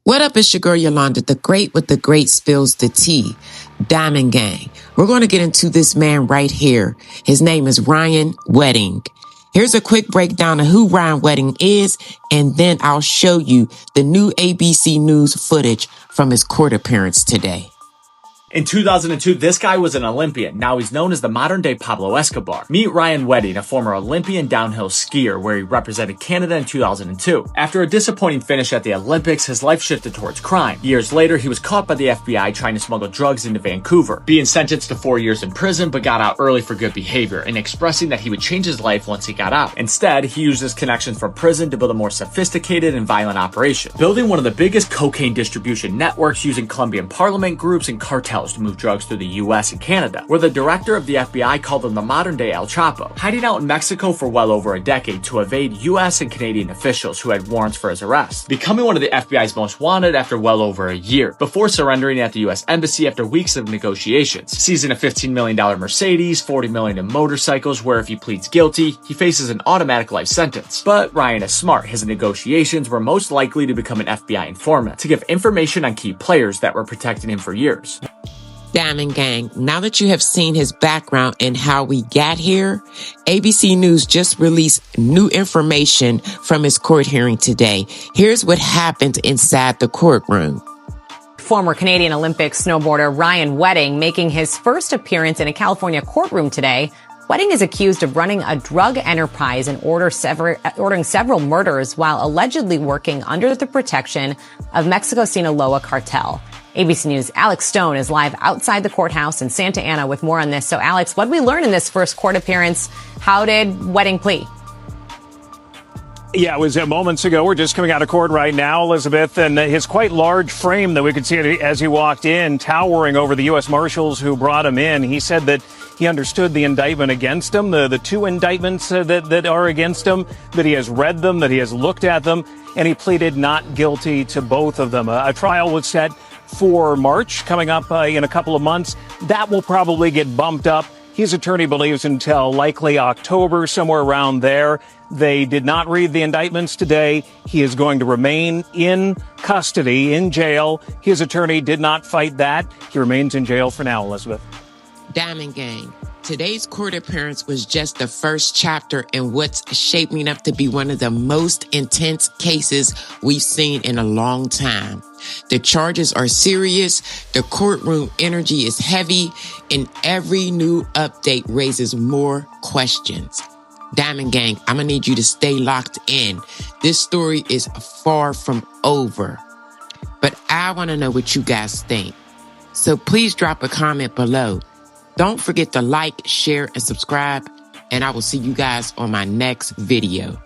What up, it's your girl Yolanda, the great with the great spills the tea, Diamond Gang. We're going to get into this man right here. His name is Ryan Wedding. Here's a quick breakdown of who Ryan Wedding is, and then I'll show you the new ABC News footage from his court appearance today. In 2002, this guy was an Olympian. Now he's known as the modern-day Pablo Escobar. Meet Ryan Wedding, a former Olympian downhill skier where he represented Canada in 2002. After a disappointing finish at the Olympics, his life shifted towards crime. Years later, he was caught by the FBI trying to smuggle drugs into Vancouver, being sentenced to 4 years in prison but got out early for good behavior and expressing that he would change his life once he got out. Instead, he used his connections from prison to build a more sophisticated and violent operation, building one of the biggest cocaine distribution networks using Colombian parliament groups and cartels to move drugs through the US and Canada, where the director of the FBI called him the modern-day El Chapo, hiding out in Mexico for well over a decade to evade US and Canadian officials who had warrants for his arrest, becoming one of the FBI's most wanted after well over a year, before surrendering at the US Embassy after weeks of negotiations, seizing a $15 million Mercedes, $40 million in motorcycles, where if he pleads guilty, he faces an automatic life sentence. But Ryan is smart. His negotiations were most likely to become an FBI informant, to give information on key players that were protecting him for years. Diamond Gang, now that you have seen his background and how we got here, ABC News just released new information from his court hearing today. Here's what happened inside the courtroom. Former Canadian Olympic snowboarder Ryan Wedding making his first appearance in a California courtroom today. Wedding is accused of running a drug enterprise and ordering several murders while allegedly working under the protection of Mexico's Sinaloa cartel. ABC News' Alex Stone is live outside the courthouse in Santa Ana with more on this. So, Alex, what did we learn in this first court appearance? How did Wedding plead? Yeah, it was moments ago. We're just coming out of court right now, Elizabeth, and his quite large frame that we could see as he walked in, towering over the U.S. Marshals who brought him in. He said that he understood the indictment against him, the two indictments that are against him, that he has read them, that he has looked at them, and he pleaded not guilty to both of them. A trial was set for March, coming up in a couple of months. That will probably get bumped up. His attorney believes until likely October, somewhere around there. They did not read the indictments today. He is going to remain in custody, in jail. His attorney did not fight that. He remains in jail for now, Elizabeth. Diamond Gang, today's court appearance was just the first chapter in what's shaping up to be one of the most intense cases we've seen in a long time. The charges are serious, the courtroom energy is heavy, and every new update raises more questions. Diamond Gang, I'm gonna need you to stay locked in. This story is far from over, but I wanna know what you guys think. So please drop a comment below. Don't forget to like, share, and subscribe, and I will see you guys on my next video.